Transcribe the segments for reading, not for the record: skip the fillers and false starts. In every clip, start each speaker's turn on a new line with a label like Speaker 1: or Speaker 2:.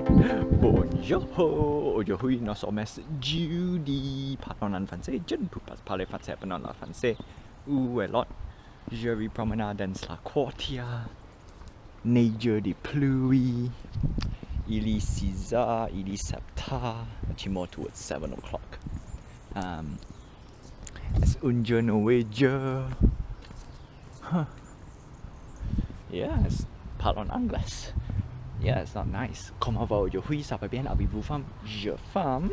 Speaker 1: Bonjour, aujourd'hui nous sommes jeudi. Parlons en français, je ne peux pas parler français pendant le français. Où est l'autre? Je vais promener dans la quartier. Neige de pluie. Il est 6 heures, il est 7 heures. Actually more towards 7 o'clock. Est-ce un jeune wager? Huh. Yes, parlons anglais. Yeah, it's not nice. Comment va aujourd'hui? Ça va bien? Avez-vous faim? Je faim.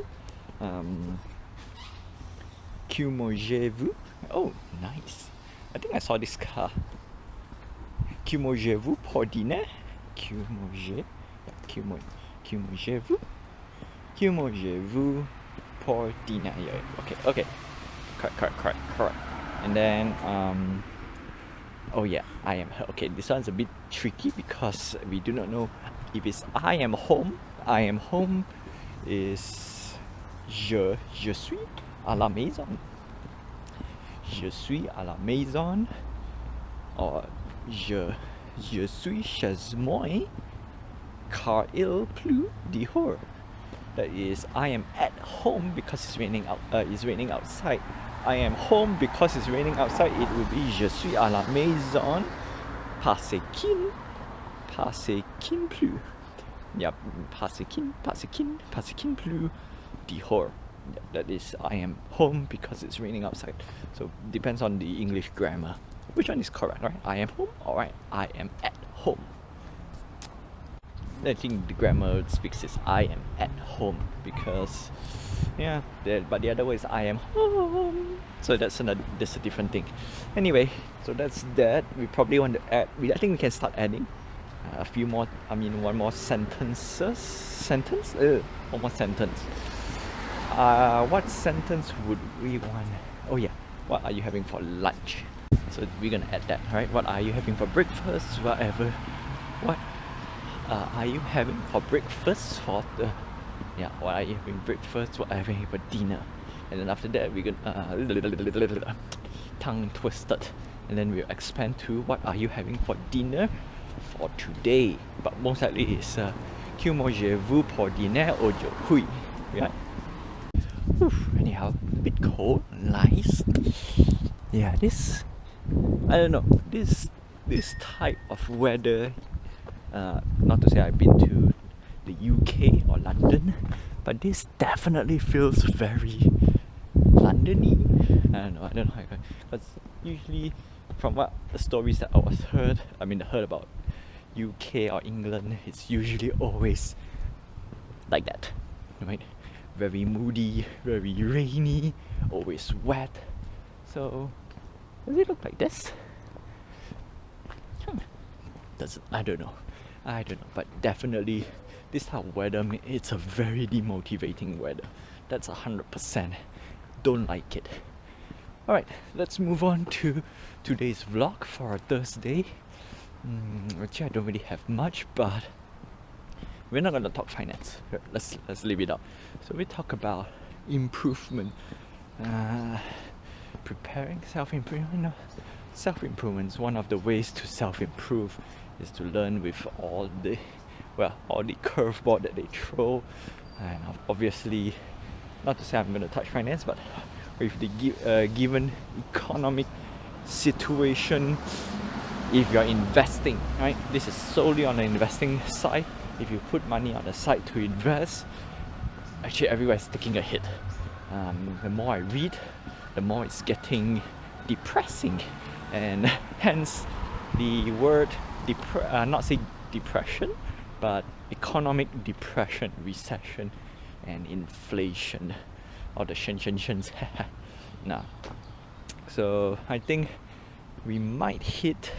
Speaker 1: Que mangez-vous? Oh, nice. I think I saw this car. Que mangez-vous pour dîner? Que mangez? Que mangez-vous? Que mangez-vous pour dîner? Yeah, okay. Correct. And then, oh yeah, I am. Okay, this one's a bit tricky because we do not know if it's I am home. I am home is je suis à la maison. Je suis à la maison. Or je suis chez moi car il pleut dehors. That is, I am at home because it's raining out. It's raining outside. I am home because it's raining outside. It will be je suis à la maison parce qu'il pleut. Yeah, parce qu'il pleut dehors. That is, I am home because it's raining outside. So depends on the English grammar. Which one is correct, right? I am home, alright. I am at home. I think the grammar speaks is I am at home because yeah, but the other way is I am home. So that's a different thing. Anyway, so that's that. We probably want to add. I think we can start adding a few more. One more sentence. One more sentence. What sentence would we want? Oh yeah, what are you having for lunch? So we're gonna add that, right? What are you having for breakfast? Whatever. What are you having for breakfast? What are you having breakfast? What are you having for dinner? And then after that, we're gonna tongue twisted, and then we'll expand to what are you having for dinner for today? But most likely is que mangez-vous pour dîner aujourd'hui? Right? Anyhow, a bit cold, nice. Yeah, I don't know, this type of weather. Not to say I've been to the UK or London, but this definitely feels very London-y. I don't know, because usually from what the stories that I heard about UK or England, it's usually always like that, right? Very moody, very rainy, always wet. So does it look like this? I don't know, but definitely this type of weather, it's a very demotivating weather. That's 100%. Don't like it. Alright, let's move on to today's vlog for a Thursday. Actually, I don't really have much, but we're not gonna talk finance. Let's leave it out. So we talk about improvement, preparing self-improvement. Self-improvement, one of the ways to self-improve is to learn with all the curveball that they throw. And obviously, not to say I'm going to touch finance, but with the given economic situation, if you're investing, right, this is solely on the investing side. If you put money on the side to invest, actually everywhere's taking a hit. The more I read, the more it's getting depressing, and hence the word not say depression, but economic depression, recession, and inflation, or the shins. Nah. So I think we might hit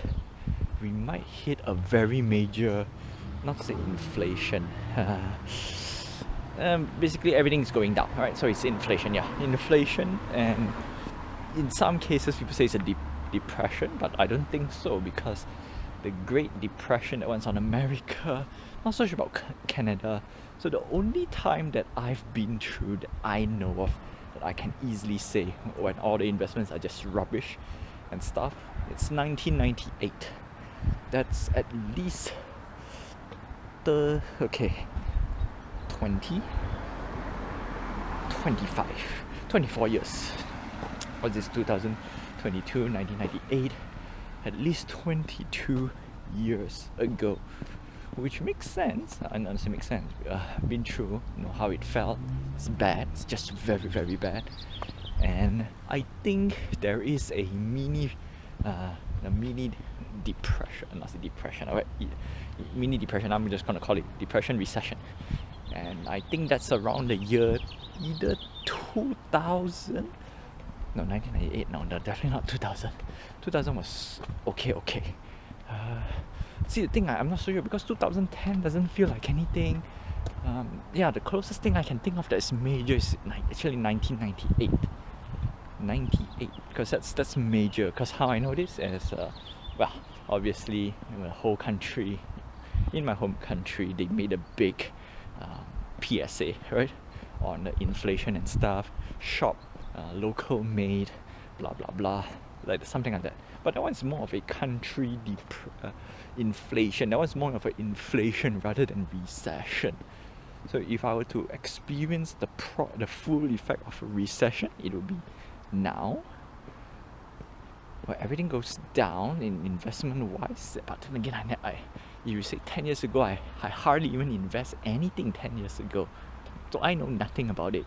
Speaker 1: a very major, not to say inflation. Basically everything is going down, right? So it's inflation, inflation, and in some cases people say it's a depression, but I don't think so, because the Great Depression that went on America, not so sure about Canada. So the only time that I've been through that I know of that I can easily say when all the investments are just rubbish and stuff, it's 1998. That's at least 20, 25, 24 years. What's this, 2022, 1998? At least 22 years ago. Which makes sense. I honestly makes sense. Been through, know how it felt. It's bad. It's just very, very bad. And I think there is a mini depression. Not a depression. Mini depression. I'm just gonna call it depression recession. And I think that's around the year either 2000. No, 1998. No, definitely not 2000. 2000 was okay. See, the thing, I'm not so sure because 2010 doesn't feel like anything. Yeah, the closest thing I can think of that is major is actually 1998. 98, because that's major. Because how I know this is, well, obviously in the whole country, in my home country, they made a big PSA, right, on the inflation and stuff. Shop local made, blah blah blah, like something like that. But that one's more of a country inflation. That one's more of an inflation rather than recession. So if I were to experience the full effect of a recession, it would be now, where everything goes down in investment wise. But then again, you say 10 years ago, I hardly even invest anything 10 years ago, so I know nothing about it.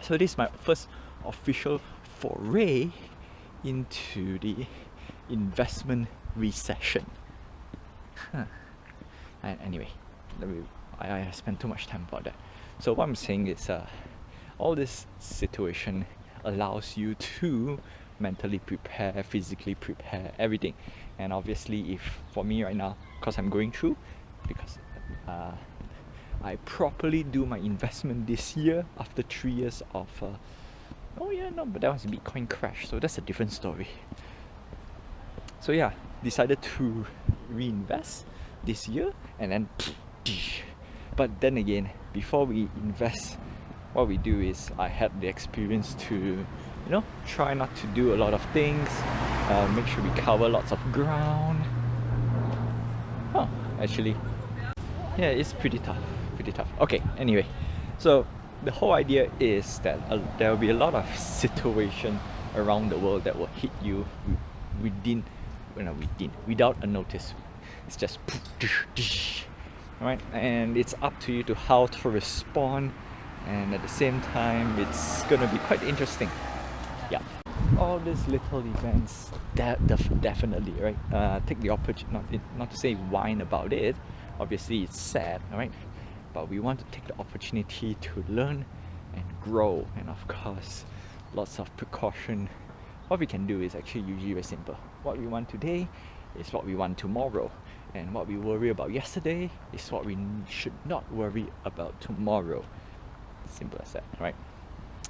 Speaker 1: So this is my first official foray into the investment recession. Anyway, I spent too much time about that. So what I'm saying is, all this situation allows you to mentally prepare, physically prepare, everything. And obviously, if for me right now, because I'm going through, because I properly do my investment this year after 3 years of but that was a Bitcoin crash, so that's a different story. So yeah, decided to reinvest this year, and then but then again, before we invest, what we do is I had the experience to try not to do a lot of things, make sure we cover lots of ground. Actually, yeah, it's pretty tough. Okay, anyway, so the whole idea is that there will be a lot of situation around the world that will hit you without a notice. It's just right, and it's up to you to how to respond, and at the same time it's gonna be quite interesting. Yeah, all these little events, definitely, right, take the opportunity, not to say whine about it, obviously it's sad, right, but we want to take the opportunity to learn and grow, and of course lots of precaution. What we can do is actually usually very simple. What we want today is what we want tomorrow, and what we worry about yesterday is what we should not worry about tomorrow. Simple as that, right?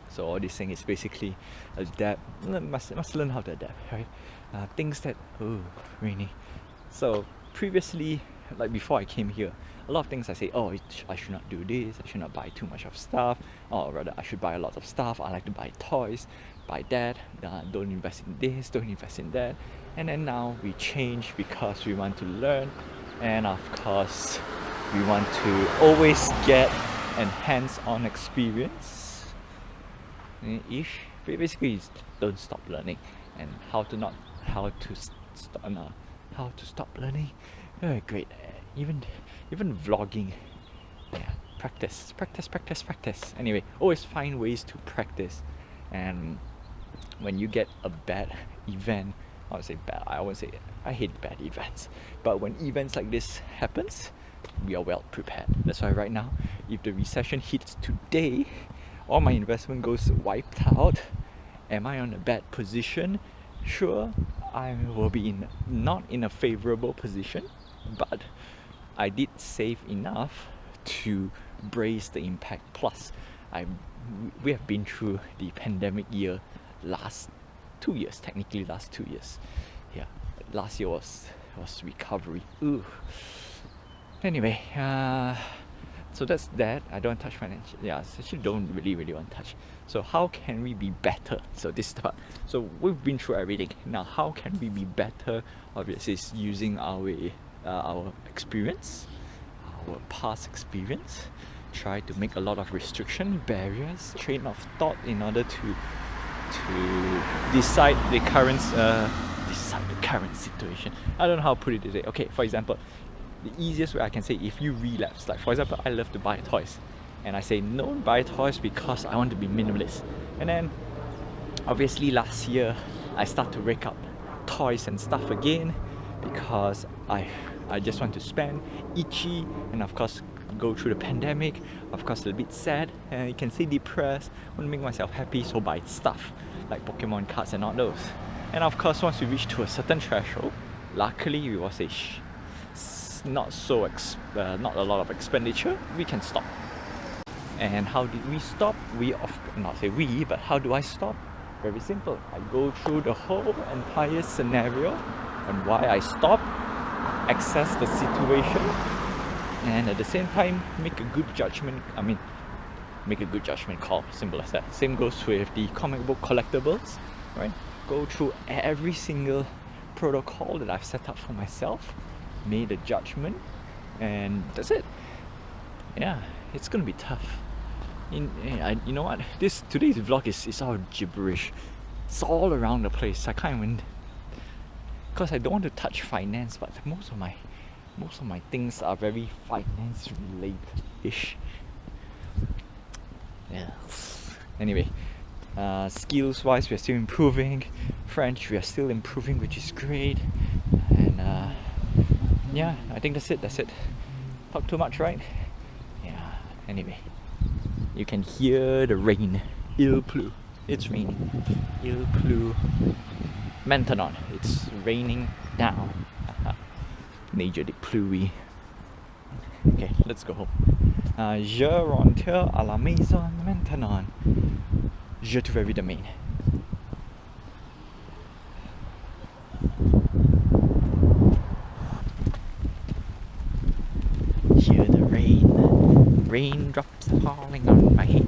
Speaker 1: So all this thing is basically adapt. Must learn how to adapt, right? Things that really. So previously, like before I came here, a lot of things I say, I should not do this, I should not buy too much of stuff, or rather I should buy a lot of stuff. I like to buy toys, buy that, don't invest in this, don't invest in that. And then now we change because we want to learn, and of course we want to always get an hands-on experience ish. Basically, don't stop learning, and how to stop learning. Great. Even vlogging, yeah, practice. Anyway, always find ways to practice. And when you get a bad event, I would say bad, I won't say it, I hate bad events, but when events like this happens, we are well prepared. That's why right now, if the recession hits today, all my investment goes wiped out. Am I on a bad position? Sure, I will be not in a favorable position, but I did save enough to brace the impact. Plus, we have been through the pandemic year last 2 years, technically last 2 years. Yeah, last year was recovery. Ooh. Anyway, so that's that. I don't touch financial. Yeah, I actually don't really want to touch. So how can we be better? So this part. So we've been through everything. Now how can we be better? Obviously, it's using our experience, our past experience, try to make a lot of restriction, barriers, train of thought in order to decide the current situation. I don't know how to put it today. Okay, for example, the easiest way I can say, if you relapse, like for example, I love to buy toys, and I say no buy toys because I want to be minimalist. And then obviously last year I start to rake up toys and stuff again because I just want to spend, itchy, and of course go through the pandemic, of course a little bit sad, and you can say depressed, want to make myself happy, so buy stuff like Pokemon cards and all those. And of course once we reach to a certain threshold, luckily it was not a lot of expenditure, we can stop. And how did we stop? But how do I stop? Very simple. I go through the whole entire scenario on why I stopped, assess the situation, and at the same time make a good judgment call. Simple as that. Same goes with the comic book collectibles, right? Go through every single protocol that I've set up for myself, made a judgment, and that's it. Yeah, it's gonna be tough. You know what? Today's vlog is all gibberish. It's all around the place. I can't even, because I don't want to touch finance, but most of my things are very finance related-ish. Yeah. Anyway, skills wise, we're still improving. French, we are still improving, which is great. And yeah, I think that's it. Talk too much, right? Yeah. Anyway, you can hear the rain. Il pleut. It's raining. Il pleut. Maintenant. It's raining now. Major de pluie. Okay, let's go home. Je rentre à la maison maintenant. Je te verrai demain. Hear the rain. Raindrops falling on my head.